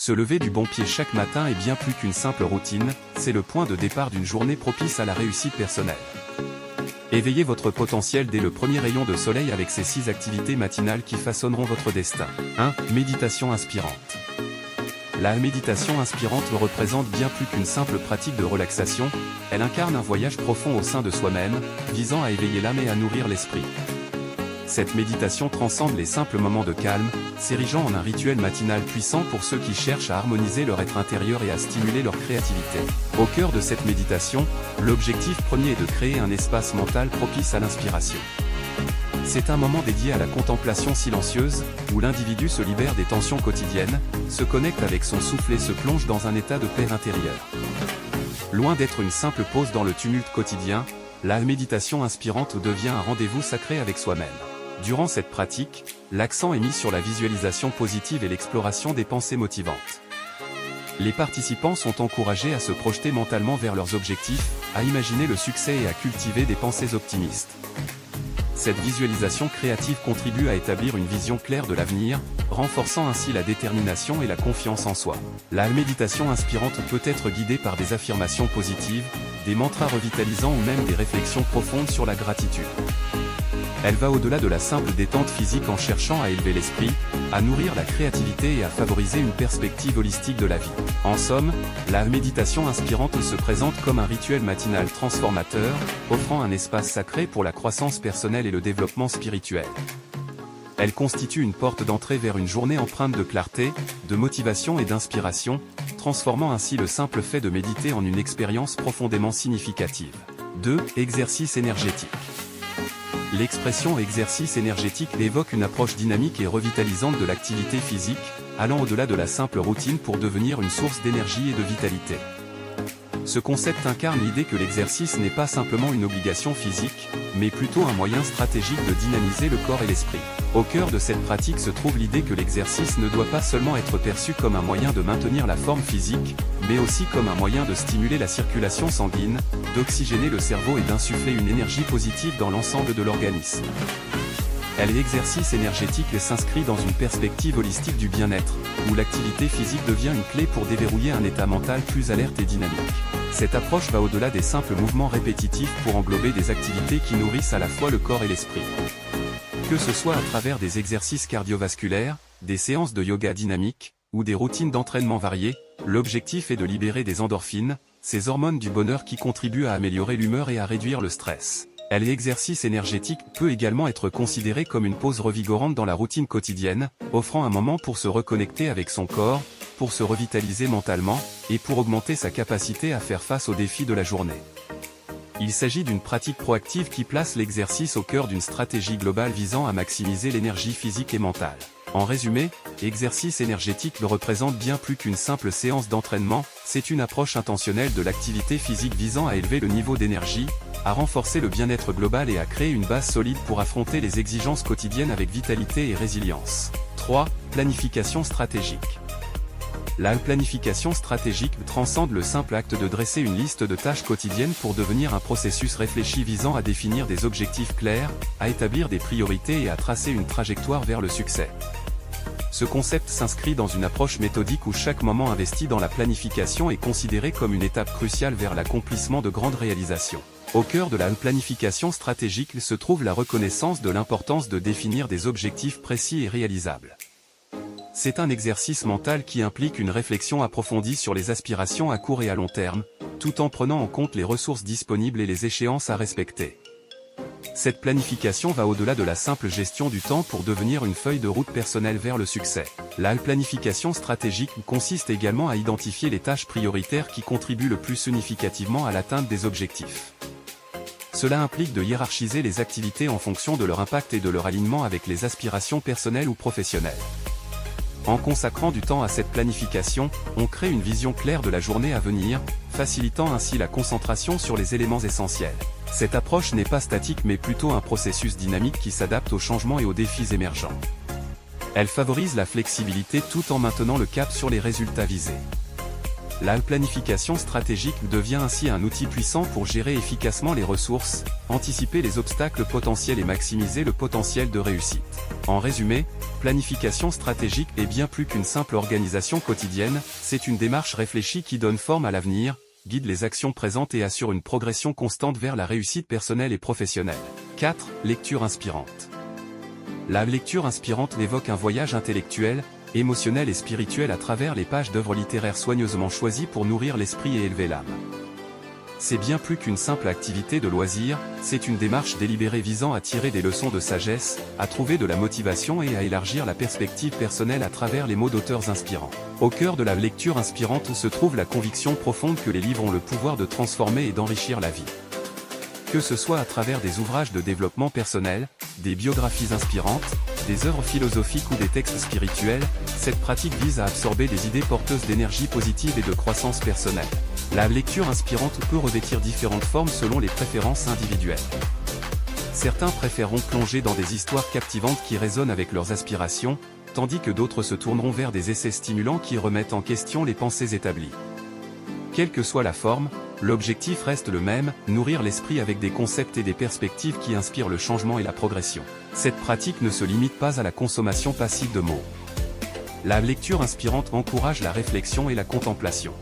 Se lever du bon pied chaque matin est bien plus qu'une simple routine, c'est le point de départ d'une journée propice à la réussite personnelle. Éveillez votre potentiel dès le premier rayon de soleil avec ces 6 activités matinales qui façonneront votre destin. 1. Méditation inspirante. La méditation inspirante représente bien plus qu'une simple pratique de relaxation, elle incarne un voyage profond au sein de soi-même, visant à éveiller l'âme et à nourrir l'esprit. Cette méditation transcende les simples moments de calme, s'érigeant en un rituel matinal puissant pour ceux qui cherchent à harmoniser leur être intérieur et à stimuler leur créativité. Au cœur de cette méditation, l'objectif premier est de créer un espace mental propice à l'inspiration. C'est un moment dédié à la contemplation silencieuse, où l'individu se libère des tensions quotidiennes, se connecte avec son souffle et se plonge dans un état de paix intérieure. Loin d'être une simple pause dans le tumulte quotidien, la méditation inspirante devient un rendez-vous sacré avec soi-même. Durant cette pratique, l'accent est mis sur la visualisation positive et l'exploration des pensées motivantes. Les participants sont encouragés à se projeter mentalement vers leurs objectifs, à imaginer le succès et à cultiver des pensées optimistes. Cette visualisation créative contribue à établir une vision claire de l'avenir, renforçant ainsi la détermination et la confiance en soi. La méditation inspirante peut être guidée par des affirmations positives, des mantras revitalisants ou même des réflexions profondes sur la gratitude. Elle va au-delà de la simple détente physique en cherchant à élever l'esprit, à nourrir la créativité et à favoriser une perspective holistique de la vie. En somme, la méditation inspirante se présente comme un rituel matinal transformateur, offrant un espace sacré pour la croissance personnelle et le développement spirituel. Elle constitue une porte d'entrée vers une journée empreinte de clarté, de motivation et d'inspiration, transformant ainsi le simple fait de méditer en une expérience profondément significative. 2. Exercice énergétique. L'expression exercice énergétique évoque une approche dynamique et revitalisante de l'activité physique, allant au-delà de la simple routine pour devenir une source d'énergie et de vitalité. Ce concept incarne l'idée que l'exercice n'est pas simplement une obligation physique, mais plutôt un moyen stratégique de dynamiser le corps et l'esprit. Au cœur de cette pratique se trouve l'idée que l'exercice ne doit pas seulement être perçu comme un moyen de maintenir la forme physique, mais aussi comme un moyen de stimuler la circulation sanguine, d'oxygéner le cerveau et d'insuffler une énergie positive dans l'ensemble de l'organisme. L'exercice énergétique s'inscrit dans une perspective holistique du bien-être, où l'activité physique devient une clé pour déverrouiller un état mental plus alerte et dynamique. Cette approche va au-delà des simples mouvements répétitifs pour englober des activités qui nourrissent à la fois le corps et l'esprit. Que ce soit à travers des exercices cardiovasculaires, des séances de yoga dynamique, ou des routines d'entraînement variées, l'objectif est de libérer des endorphines, ces hormones du bonheur qui contribuent à améliorer l'humeur et à réduire le stress. L'exercice énergétique peut également être considéré comme une pause revigorante dans la routine quotidienne, offrant un moment pour se reconnecter avec son corps, pour se revitaliser mentalement, et pour augmenter sa capacité à faire face aux défis de la journée. Il s'agit d'une pratique proactive qui place l'exercice au cœur d'une stratégie globale visant à maximiser l'énergie physique et mentale. En résumé, l'exercice énergétique représente bien plus qu'une simple séance d'entraînement, c'est une approche intentionnelle de l'activité physique visant à élever le niveau d'énergie, à renforcer le bien-être global et à créer une base solide pour affronter les exigences quotidiennes avec vitalité et résilience. 3. Planification stratégique. La planification stratégique transcende le simple acte de dresser une liste de tâches quotidiennes pour devenir un processus réfléchi visant à définir des objectifs clairs, à établir des priorités et à tracer une trajectoire vers le succès. Ce concept s'inscrit dans une approche méthodique où chaque moment investi dans la planification est considéré comme une étape cruciale vers l'accomplissement de grandes réalisations. Au cœur de la planification stratégique se trouve la reconnaissance de l'importance de définir des objectifs précis et réalisables. C'est un exercice mental qui implique une réflexion approfondie sur les aspirations à court et à long terme, tout en prenant en compte les ressources disponibles et les échéances à respecter. Cette planification va au-delà de la simple gestion du temps pour devenir une feuille de route personnelle vers le succès. La planification stratégique consiste également à identifier les tâches prioritaires qui contribuent le plus significativement à l'atteinte des objectifs. Cela implique de hiérarchiser les activités en fonction de leur impact et de leur alignement avec les aspirations personnelles ou professionnelles. En consacrant du temps à cette planification, on crée une vision claire de la journée à venir, facilitant ainsi la concentration sur les éléments essentiels. Cette approche n'est pas statique mais plutôt un processus dynamique qui s'adapte aux changements et aux défis émergents. Elle favorise la flexibilité tout en maintenant le cap sur les résultats visés. La planification stratégique devient ainsi un outil puissant pour gérer efficacement les ressources, anticiper les obstacles potentiels et maximiser le potentiel de réussite. En résumé, planification stratégique est bien plus qu'une simple organisation quotidienne, c'est une démarche réfléchie qui donne forme à l'avenir, guide les actions présentes et assure une progression constante vers la réussite personnelle et professionnelle. 4. Lecture inspirante. La lecture inspirante évoque un voyage intellectuel, émotionnel et spirituel à travers les pages d'œuvres littéraires soigneusement choisies pour nourrir l'esprit et élever l'âme. C'est bien plus qu'une simple activité de loisir, c'est une démarche délibérée visant à tirer des leçons de sagesse, à trouver de la motivation et à élargir la perspective personnelle à travers les mots d'auteurs inspirants. Au cœur de la lecture inspirante se trouve la conviction profonde que les livres ont le pouvoir de transformer et d'enrichir la vie. Que ce soit à travers des ouvrages de développement personnel, des biographies inspirantes, des œuvres philosophiques ou des textes spirituels, cette pratique vise à absorber des idées porteuses d'énergie positive et de croissance personnelle. La lecture inspirante peut revêtir différentes formes selon les préférences individuelles. Certains préféreront plonger dans des histoires captivantes qui résonnent avec leurs aspirations, tandis que d'autres se tourneront vers des essais stimulants qui remettent en question les pensées établies. Quelle que soit la forme, l'objectif reste le même, nourrir l'esprit avec des concepts et des perspectives qui inspirent le changement et la progression. Cette pratique ne se limite pas à la consommation passive de mots. La lecture inspirante encourage la réflexion et la contemplation.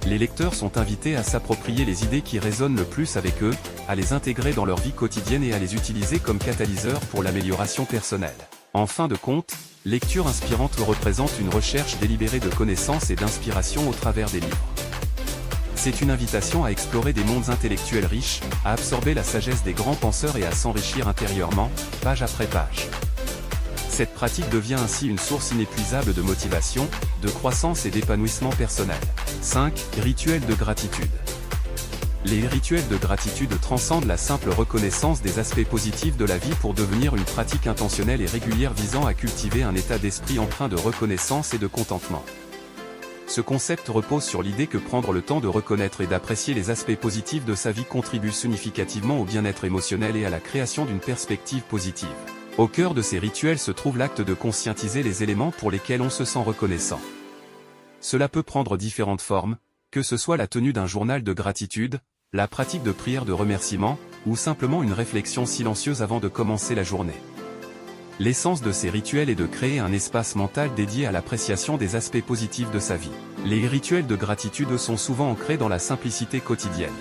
Les lecteurs sont invités à s'approprier les idées qui résonnent le plus avec eux, à les intégrer dans leur vie quotidienne et à les utiliser comme catalyseurs pour l'amélioration personnelle. En fin de compte, lecture inspirante représente une recherche délibérée de connaissances et d'inspiration au travers des livres. C'est une invitation à explorer des mondes intellectuels riches, à absorber la sagesse des grands penseurs et à s'enrichir intérieurement, page après page. Cette pratique devient ainsi une source inépuisable de motivation, de croissance et d'épanouissement personnel. 5. Rituels de gratitude. Les rituels de gratitude transcendent la simple reconnaissance des aspects positifs de la vie pour devenir une pratique intentionnelle et régulière visant à cultiver un état d'esprit empreint de reconnaissance et de contentement. Ce concept repose sur l'idée que prendre le temps de reconnaître et d'apprécier les aspects positifs de sa vie contribue significativement au bien-être émotionnel et à la création d'une perspective positive. Au cœur de ces rituels se trouve l'acte de conscientiser les éléments pour lesquels on se sent reconnaissant. Cela peut prendre différentes formes, que ce soit la tenue d'un journal de gratitude, la pratique de prières de remerciement, ou simplement une réflexion silencieuse avant de commencer la journée. L'essence de ces rituels est de créer un espace mental dédié à l'appréciation des aspects positifs de sa vie. Les rituels de gratitude sont souvent ancrés dans la simplicité quotidienne.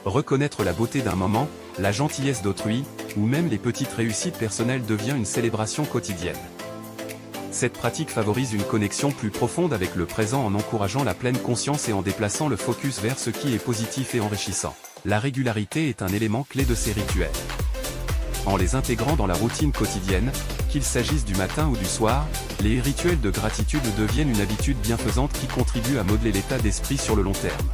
Reconnaître la beauté d'un moment, la gentillesse d'autrui, ou même les petites réussites personnelles devient une célébration quotidienne. Cette pratique favorise une connexion plus profonde avec le présent en encourageant la pleine conscience et en déplaçant le focus vers ce qui est positif et enrichissant. La régularité est un élément clé de ces rituels. En les intégrant dans la routine quotidienne, qu'il s'agisse du matin ou du soir, les rituels de gratitude deviennent une habitude bienfaisante qui contribue à modeler l'état d'esprit sur le long terme.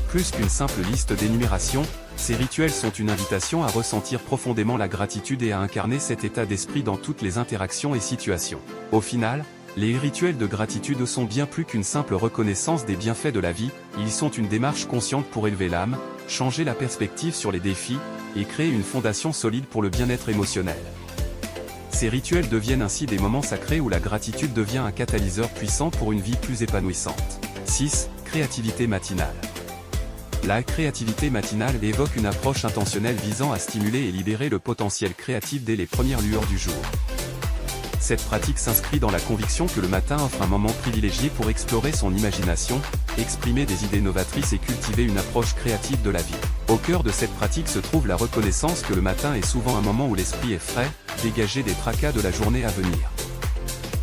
Plus qu'une simple liste d'énumération, ces rituels sont une invitation à ressentir profondément la gratitude et à incarner cet état d'esprit dans toutes les interactions et situations. Au final, les rituels de gratitude sont bien plus qu'une simple reconnaissance des bienfaits de la vie, ils sont une démarche consciente pour élever l'âme, changer la perspective sur les défis, et créer une fondation solide pour le bien-être émotionnel. Ces rituels deviennent ainsi des moments sacrés où la gratitude devient un catalyseur puissant pour une vie plus épanouissante. 6. Créativité matinale. La créativité matinale évoque une approche intentionnelle visant à stimuler et libérer le potentiel créatif dès les premières lueurs du jour. Cette pratique s'inscrit dans la conviction que le matin offre un moment privilégié pour explorer son imagination, exprimer des idées novatrices et cultiver une approche créative de la vie. Au cœur de cette pratique se trouve la reconnaissance que le matin est souvent un moment où l'esprit est frais, dégagé des tracas de la journée à venir.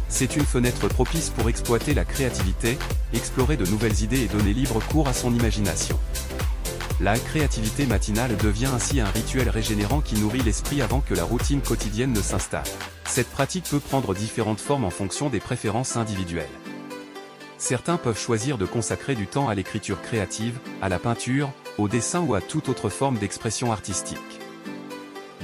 C'est une fenêtre propice pour exploiter la créativité, explorer de nouvelles idées et donner libre cours à son imagination. La créativité matinale devient ainsi un rituel régénérant qui nourrit l'esprit avant que la routine quotidienne ne s'installe. Cette pratique peut prendre différentes formes en fonction des préférences individuelles. Certains peuvent choisir de consacrer du temps à l'écriture créative, à la peinture, au dessin ou à toute autre forme d'expression artistique.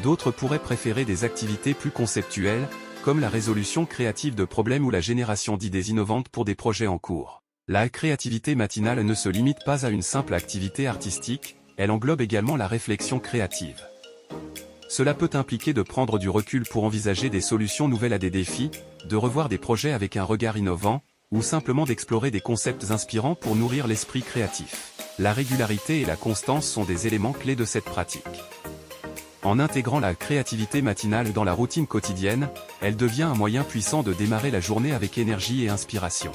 D'autres pourraient préférer des activités plus conceptuelles, comme la résolution créative de problèmes ou la génération d'idées innovantes pour des projets en cours. La créativité matinale ne se limite pas à une simple activité artistique, elle englobe également la réflexion créative. Cela peut impliquer de prendre du recul pour envisager des solutions nouvelles à des défis, de revoir des projets avec un regard innovant, ou simplement d'explorer des concepts inspirants pour nourrir l'esprit créatif. La régularité et la constance sont des éléments clés de cette pratique. En intégrant la créativité matinale dans la routine quotidienne, elle devient un moyen puissant de démarrer la journée avec énergie et inspiration.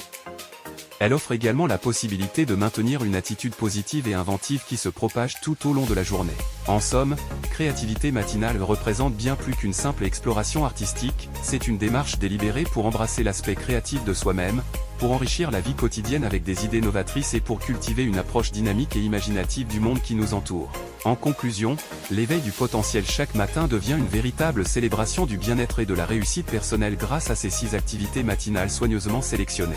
Elle offre également la possibilité de maintenir une attitude positive et inventive qui se propage tout au long de la journée. En somme, créativité matinale représente bien plus qu'une simple exploration artistique, c'est une démarche délibérée pour embrasser l'aspect créatif de soi-même, pour enrichir la vie quotidienne avec des idées novatrices et pour cultiver une approche dynamique et imaginative du monde qui nous entoure. En conclusion, l'éveil du potentiel chaque matin devient une véritable célébration du bien-être et de la réussite personnelle grâce à ces 6 activités matinales soigneusement sélectionnées.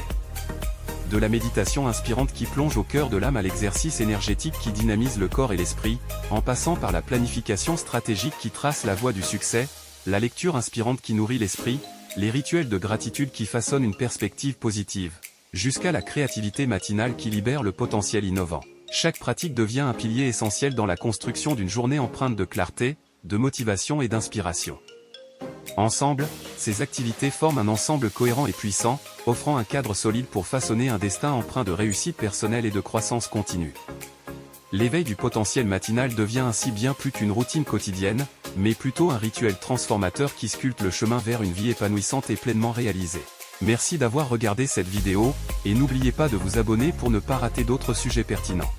De la méditation inspirante qui plonge au cœur de l'âme à l'exercice énergétique qui dynamise le corps et l'esprit, en passant par la planification stratégique qui trace la voie du succès, la lecture inspirante qui nourrit l'esprit, les rituels de gratitude qui façonnent une perspective positive, jusqu'à la créativité matinale qui libère le potentiel innovant. Chaque pratique devient un pilier essentiel dans la construction d'une journée empreinte de clarté, de motivation et d'inspiration. Ensemble, ces activités forment un ensemble cohérent et puissant, offrant un cadre solide pour façonner un destin empreint de réussite personnelle et de croissance continue. L'éveil du potentiel matinal devient ainsi bien plus qu'une routine quotidienne, mais plutôt un rituel transformateur qui sculpte le chemin vers une vie épanouissante et pleinement réalisée. Merci d'avoir regardé cette vidéo, et n'oubliez pas de vous abonner pour ne pas rater d'autres sujets pertinents.